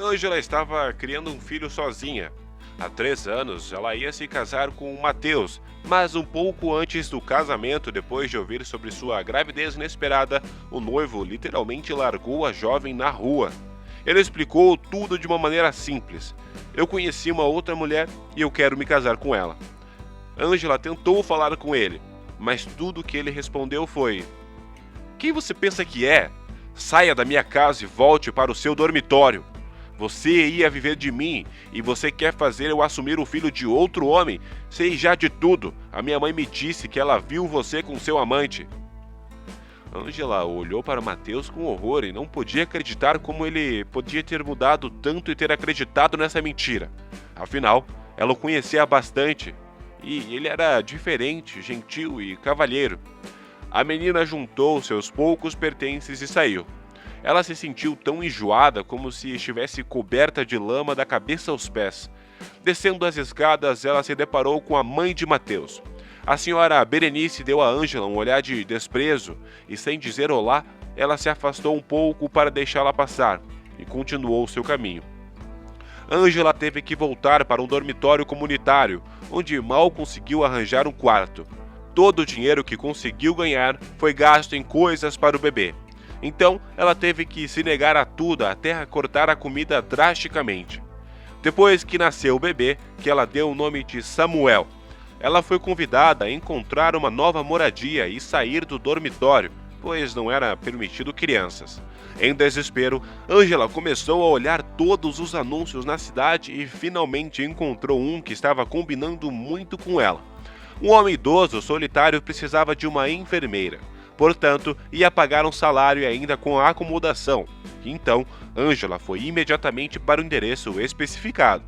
Ângela estava criando um filho sozinha. Há 3 anos, ela ia se casar com o Matheus, mas um pouco antes do casamento, depois de ouvir sobre sua gravidez inesperada, o noivo literalmente largou a jovem na rua. Ele explicou tudo de uma maneira simples. Eu conheci uma outra mulher e eu quero me casar com ela. Ângela tentou falar com ele, mas tudo que ele respondeu foi: Quem você pensa que é? Saia da minha casa e volte para o seu dormitório. Você ia viver de mim e você quer fazer eu assumir o filho de outro homem? Sei já de tudo. A minha mãe me disse que ela viu você com seu amante. Ângela olhou para Mateus com horror e não podia acreditar como ele podia ter mudado tanto e ter acreditado nessa mentira. Afinal, ela o conhecia há bastante e ele era diferente, gentil e cavalheiro. A menina juntou seus poucos pertences e saiu. Ela se sentiu tão enjoada como se estivesse coberta de lama da cabeça aos pés. Descendo as escadas, ela se deparou com a mãe de Mateus. A senhora Berenice deu a Ângela um olhar de desprezo e, sem dizer olá, ela se afastou um pouco para deixá-la passar e continuou seu caminho. Ângela teve que voltar para um dormitório comunitário, onde mal conseguiu arranjar um quarto. Todo o dinheiro que conseguiu ganhar foi gasto em coisas para o bebê. Então, ela teve que se negar a tudo até cortar a comida drasticamente. Depois que nasceu o bebê, que ela deu o nome de Samuel, ela foi convidada a encontrar uma nova moradia e sair do dormitório, pois não era permitido crianças. Em desespero, Ângela começou a olhar todos os anúncios na cidade e finalmente encontrou um que estava combinando muito com ela. Um homem idoso solitário precisava de uma enfermeira. Portanto, ia pagar um salário ainda com a acomodação. Então, Ângela foi imediatamente para o endereço especificado.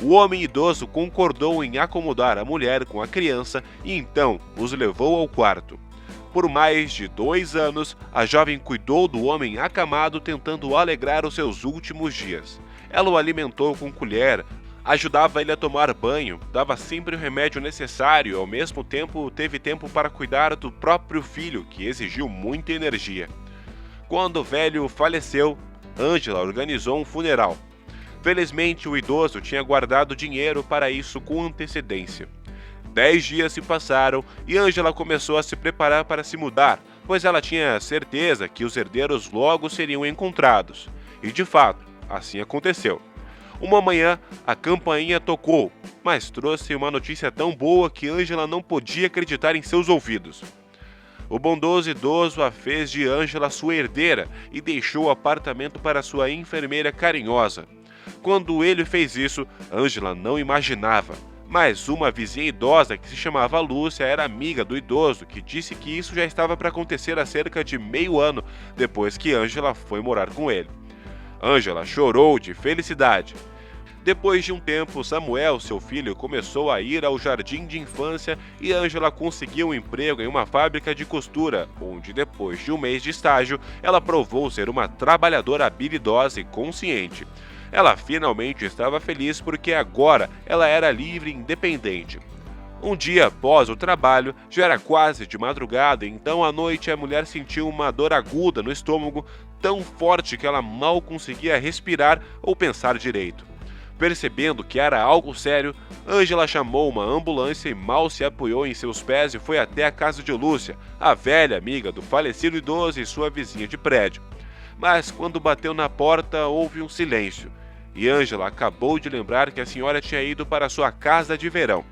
O homem idoso concordou em acomodar a mulher com a criança e então os levou ao quarto. Por mais de 2 anos, a jovem cuidou do homem acamado, tentando alegrar os seus últimos dias. Ela o alimentou com colher, ajudava ele a tomar banho, dava sempre o remédio necessário e ao mesmo tempo teve tempo para cuidar do próprio filho, que exigiu muita energia. Quando o velho faleceu, Ângela organizou um funeral. Felizmente, o idoso tinha guardado dinheiro para isso com antecedência. 10 dias se passaram e Ângela começou a se preparar para se mudar, pois ela tinha certeza que os herdeiros logo seriam encontrados. E de fato, assim aconteceu. Uma manhã, a campainha tocou, mas trouxe uma notícia tão boa que Ângela não podia acreditar em seus ouvidos. O bondoso idoso a fez de Ângela sua herdeira e deixou o apartamento para sua enfermeira carinhosa. Quando ele fez isso, Ângela não imaginava, mas uma vizinha idosa que se chamava Lúcia era amiga do idoso, que disse que isso já estava para acontecer há cerca de meio ano depois que Ângela foi morar com ele. Ângela chorou de felicidade. Depois de um tempo, Samuel, seu filho, começou a ir ao jardim de infância e Ângela conseguiu um emprego em uma fábrica de costura, onde depois de um mês de estágio, ela provou ser uma trabalhadora habilidosa e consciente. Ela finalmente estava feliz porque agora ela era livre e independente. Um dia após o trabalho, já era quase de madrugada, então à noite a mulher sentiu uma dor aguda no estômago, tão forte que ela mal conseguia respirar ou pensar direito. Percebendo que era algo sério, Ângela chamou uma ambulância e mal se apoiou em seus pés e foi até a casa de Lúcia, a velha amiga do falecido idoso e sua vizinha de prédio. Mas quando bateu na porta, houve um silêncio, e Ângela acabou de lembrar que a senhora tinha ido para sua casa de verão.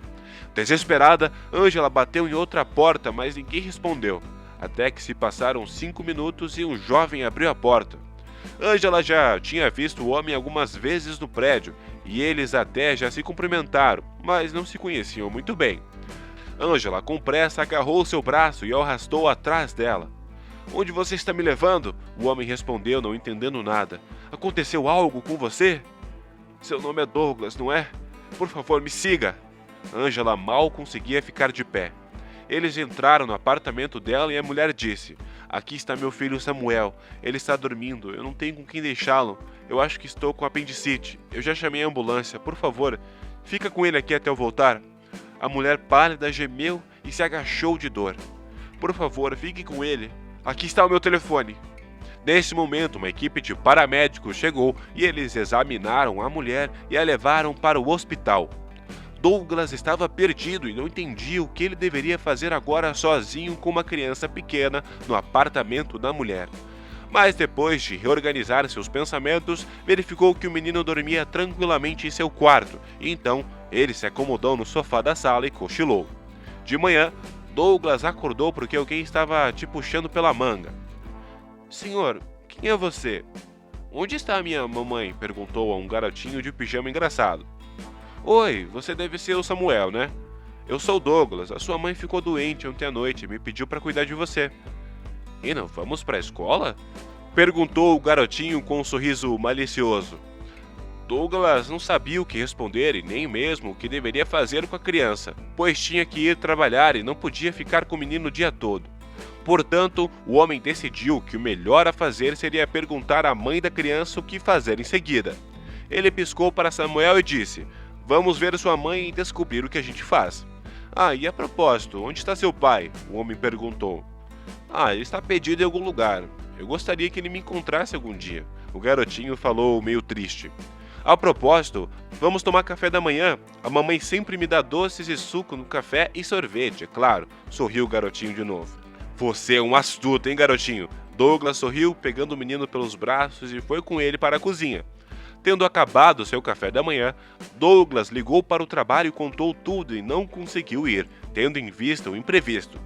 Desesperada, Ângela bateu em outra porta, mas ninguém respondeu, até que se passaram 5 minutos e um jovem abriu a porta. Ângela já tinha visto o homem algumas vezes no prédio, e eles até já se cumprimentaram, mas não se conheciam muito bem. Ângela, com pressa, agarrou seu braço e o arrastou atrás dela. "Onde você está me levando?" O homem respondeu, não entendendo nada. "Aconteceu algo com você?" "Seu nome é Douglas, não é? Por favor, me siga." Ângela mal conseguia ficar de pé. Eles entraram no apartamento dela e a mulher disse: "Aqui está meu filho Samuel. Ele está dormindo. Eu não tenho com quem deixá-lo. Eu acho que estou com apendicite. Eu já chamei a ambulância. Por favor, fica com ele aqui até eu voltar." A mulher pálida gemeu e se agachou de dor. "Por favor, fique com ele. Aqui está o meu telefone." Nesse momento, uma equipe de paramédicos chegou e eles examinaram a mulher e a levaram para o hospital. Douglas estava perdido e não entendia o que ele deveria fazer agora sozinho com uma criança pequena no apartamento da mulher. Mas depois de reorganizar seus pensamentos, verificou que o menino dormia tranquilamente em seu quarto, e então ele se acomodou no sofá da sala e cochilou. De manhã, Douglas acordou porque alguém estava te puxando pela manga. Senhor, quem é você? Onde está a minha mamãe? Perguntou a um garotinho de pijama engraçado. Oi, você deve ser o Samuel, né? Eu sou o Douglas, a sua mãe ficou doente ontem à noite e me pediu para cuidar de você. E não vamos para a escola? Perguntou o garotinho com um sorriso malicioso. Douglas não sabia o que responder e nem mesmo o que deveria fazer com a criança, pois tinha que ir trabalhar e não podia ficar com o menino o dia todo. Portanto, o homem decidiu que o melhor a fazer seria perguntar à mãe da criança o que fazer em seguida. Ele piscou para Samuel e disse: Vamos ver sua mãe e descobrir o que a gente faz. Ah, e a propósito, onde está seu pai? O homem perguntou. Ele está perdido em algum lugar. Eu gostaria que ele me encontrasse algum dia. O garotinho falou meio triste. A propósito, vamos tomar café da manhã? A mamãe sempre me dá doces e suco no café e sorvete, é claro. Sorriu o garotinho de novo. Você é um astuto, hein, garotinho? Douglas sorriu, pegando o menino pelos braços e foi com ele para a cozinha. Tendo acabado seu café da manhã, Douglas ligou para o trabalho e contou tudo e não conseguiu ir, tendo em vista o imprevisto.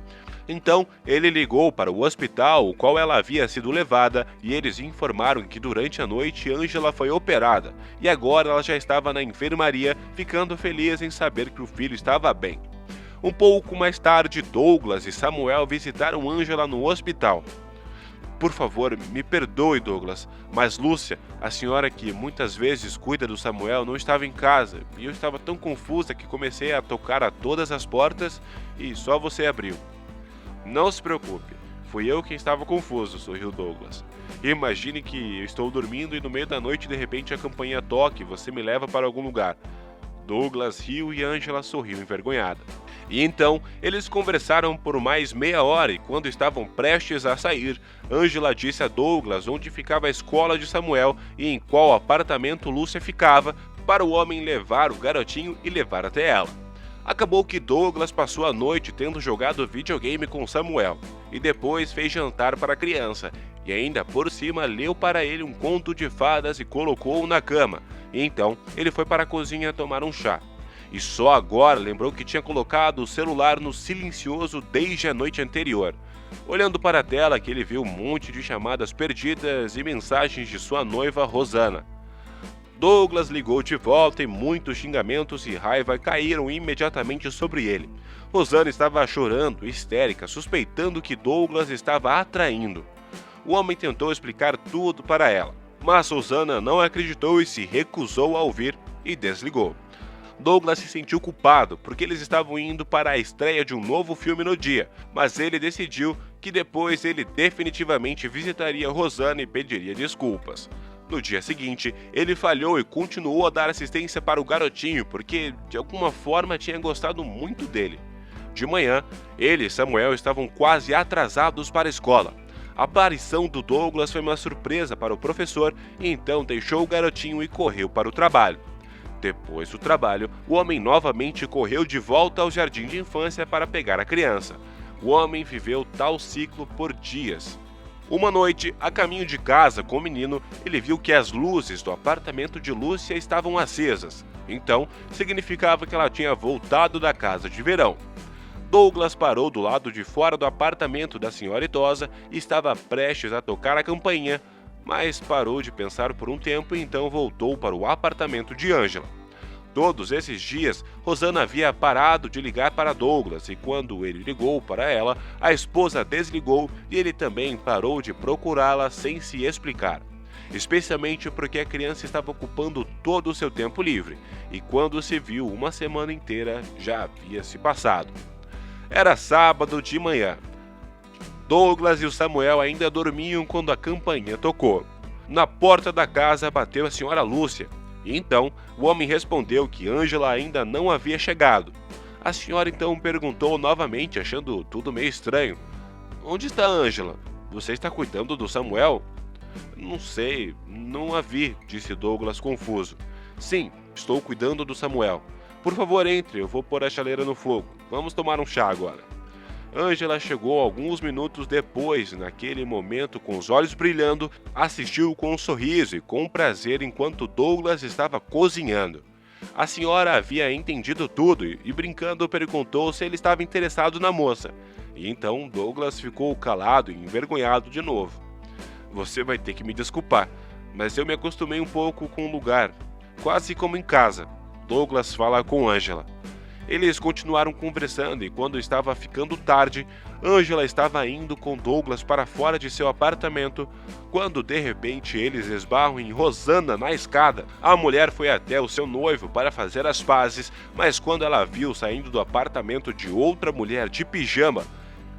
Então, ele ligou para o hospital, o qual ela havia sido levada, e eles informaram que durante a noite Angela foi operada, e agora ela já estava na enfermaria, ficando feliz em saber que o filho estava bem. Um pouco mais tarde, Douglas e Samuel visitaram Angela no hospital. Por favor, me perdoe, Douglas, mas Lúcia, a senhora que muitas vezes cuida do Samuel, não estava em casa, e eu estava tão confusa que comecei a tocar a todas as portas e só você abriu. Não se preocupe, fui eu quem estava confuso, sorriu Douglas. Imagine que eu estou dormindo e no meio da noite de repente a campainha toca e você me leva para algum lugar. Douglas riu e Angela sorriu envergonhada. E então, eles conversaram por mais meia hora e quando estavam prestes a sair, Angela disse a Douglas onde ficava a escola de Samuel e em qual apartamento Lúcia ficava, para o homem levar o garotinho e levar até ela. Acabou que Douglas passou a noite tendo jogado videogame com Samuel, e depois fez jantar para a criança, e ainda por cima leu para ele um conto de fadas e colocou-o na cama. E então, ele foi para a cozinha tomar um chá. E só agora lembrou que tinha colocado o celular no silencioso desde a noite anterior. Olhando para a tela, que ele viu um monte de chamadas perdidas e mensagens de sua noiva Rosana. Douglas ligou de volta e muitos xingamentos e raiva caíram imediatamente sobre ele. Rosana estava chorando, histérica, suspeitando que Douglas estava atraindo. O homem tentou explicar tudo para ela, mas Rosana não acreditou e se recusou a ouvir e desligou. Douglas se sentiu culpado porque eles estavam indo para a estreia de um novo filme no dia, mas ele decidiu que depois ele definitivamente visitaria Rosana e pediria desculpas. No dia seguinte, ele falhou e continuou a dar assistência para o garotinho porque, de alguma forma, tinha gostado muito dele. De manhã, ele e Samuel estavam quase atrasados para a escola. A aparição do Douglas foi uma surpresa para o professor e então deixou o garotinho e correu para o trabalho. Depois do trabalho, o homem novamente correu de volta ao jardim de infância para pegar a criança. O homem viveu tal ciclo por dias. Uma noite, a caminho de casa com o menino, ele viu que as luzes do apartamento de Lúcia estavam acesas. Então, significava que ela tinha voltado da casa de verão. Douglas parou do lado de fora do apartamento da senhora idosa e estava prestes a tocar a campainha, mas parou de pensar por um tempo e então voltou para o apartamento de Angela. Todos esses dias, Rosana havia parado de ligar para Douglas e quando ele ligou para ela, a esposa desligou e ele também parou de procurá-la sem se explicar. Especialmente porque a criança estava ocupando todo o seu tempo livre e quando se viu uma semana inteira já havia se passado. Era sábado de manhã. Douglas e o Samuel ainda dormiam quando a campainha tocou. Na porta da casa bateu a senhora Lúcia. E então, o homem respondeu que Angela ainda não havia chegado. A senhora então perguntou novamente, achando tudo meio estranho. Onde está Angela? Você está cuidando do Samuel? Não sei, não a vi, disse Douglas confuso. Sim, estou cuidando do Samuel. Por favor, entre, eu vou pôr a chaleira no fogo. Vamos tomar um chá agora. Angela chegou alguns minutos depois, naquele momento com os olhos brilhando, assistiu com um sorriso e com prazer enquanto Douglas estava cozinhando. A senhora havia entendido tudo e brincando perguntou se ele estava interessado na moça. E então Douglas ficou calado e envergonhado de novo. Você vai ter que me desculpar, mas eu me acostumei um pouco com o lugar, quase como em casa. Douglas fala com Angela. Eles continuaram conversando e quando estava ficando tarde, Angela estava indo com Douglas para fora de seu apartamento, quando de repente eles esbarram em Rosanna na escada. A mulher foi até o seu noivo para fazer as pazes, mas quando ela viu saindo do apartamento de outra mulher de pijama,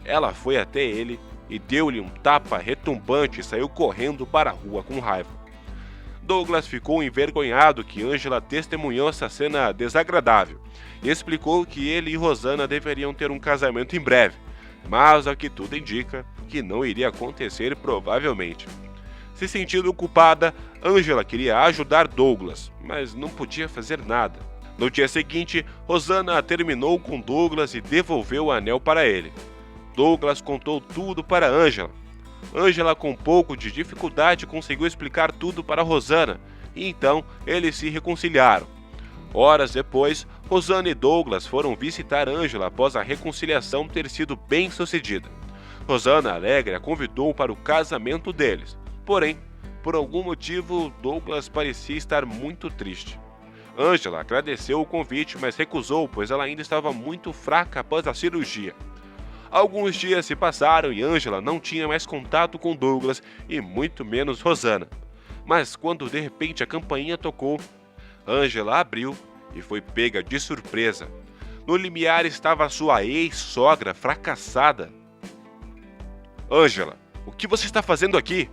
ela foi até ele e deu-lhe um tapa retumbante e saiu correndo para a rua com raiva. Douglas ficou envergonhado que Angela testemunhou essa cena desagradável e explicou que ele e Rosanna deveriam ter um casamento em breve, mas ao que tudo indica que não iria acontecer provavelmente. Se sentindo culpada, Angela queria ajudar Douglas, mas não podia fazer nada. No dia seguinte, Rosanna terminou com Douglas e devolveu o anel para ele. Douglas contou tudo para Angela. Angela, com um pouco de dificuldade, conseguiu explicar tudo para Rosanna, e então eles se reconciliaram. Horas depois, Rosanna e Douglas foram visitar Angela após a reconciliação ter sido bem sucedida. Rosanna, alegre, a convidou para o casamento deles. Porém, por algum motivo, Douglas parecia estar muito triste. Angela agradeceu o convite, mas recusou, pois ela ainda estava muito fraca após a cirurgia. Alguns dias se passaram e Angela não tinha mais contato com Douglas e muito menos Rosanna. Mas quando de repente a campainha tocou, Angela abriu e foi pega de surpresa. No limiar estava sua ex-sogra fracassada. Angela, o que você está fazendo aqui?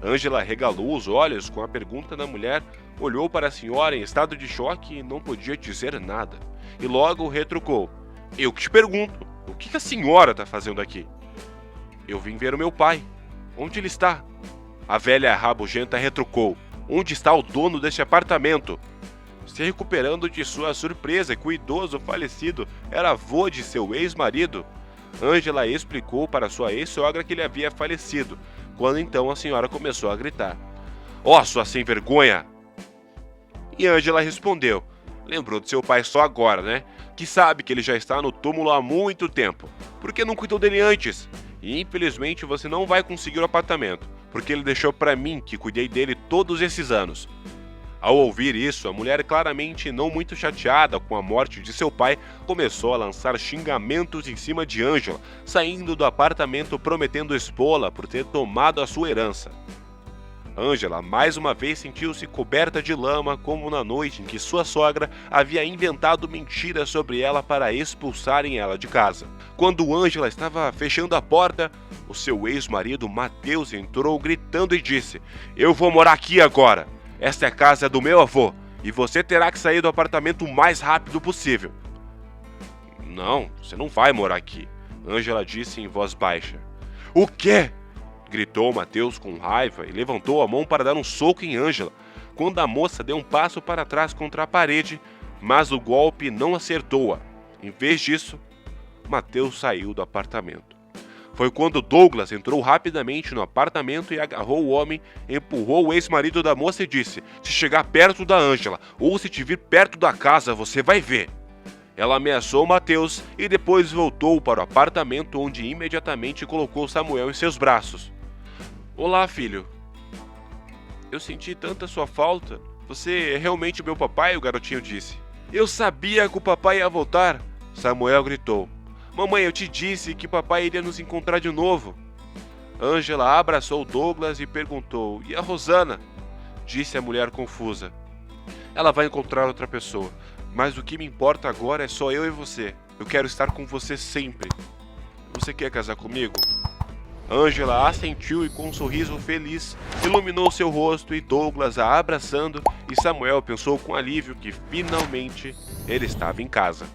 Angela regalou os olhos com a pergunta da mulher, olhou para a senhora em estado de choque e não podia dizer nada. E logo retrucou. Eu que te pergunto. O que a senhora está fazendo aqui? Eu vim ver o meu pai. Onde ele está? A velha rabugenta retrucou. Onde está o dono deste apartamento? Se recuperando de sua surpresa que o idoso falecido era avô de seu ex-marido, Angela explicou para sua ex-sogra que ele havia falecido, quando então a senhora começou a gritar. Ó, sua sem vergonha! E Angela respondeu. Lembrou de seu pai só agora, né? Que sabe que ele já está no túmulo há muito tempo. Por que não cuidou dele antes? E infelizmente você não vai conseguir o apartamento, porque ele deixou para mim que cuidei dele todos esses anos. Ao ouvir isso, a mulher, claramente não muito chateada com a morte de seu pai, começou a lançar xingamentos em cima de Angela, saindo do apartamento prometendo expô-la por ter tomado a sua herança. Angela mais uma vez sentiu-se coberta de lama, como na noite em que sua sogra havia inventado mentiras sobre ela para expulsarem ela de casa. Quando Angela estava fechando a porta, o seu ex-marido Mateus entrou gritando e disse: Eu vou morar aqui agora. Esta é a casa do meu avô e você terá que sair do apartamento o mais rápido possível. Não, você não vai morar aqui, Angela disse em voz baixa. O quê? Gritou Mateus com raiva e levantou a mão para dar um soco em Angela, quando a moça deu um passo para trás contra a parede, mas o golpe não acertou-a. Em vez disso, Mateus saiu do apartamento. Foi quando Douglas entrou rapidamente no apartamento e agarrou o homem, empurrou o ex-marido da moça e disse: Se chegar perto da Angela ou se te vir perto da casa, você vai ver. Ela ameaçou Mateus e depois voltou para o apartamento, onde imediatamente colocou Samuel em seus braços. Olá, filho. Eu senti tanta sua falta. Você é realmente meu papai, o garotinho disse. Eu sabia que o papai ia voltar, Samuel gritou. Mamãe, eu te disse que papai iria nos encontrar de novo. Angela abraçou Douglas e perguntou, e a Rosanna? Disse a mulher confusa. Ela vai encontrar outra pessoa, mas o que me importa agora é só eu e você. Eu quero estar com você sempre. Você quer casar comigo? Angela assentiu e com um sorriso feliz iluminou seu rosto e Douglas a abraçando, e Samuel pensou com alívio que finalmente ele estava em casa.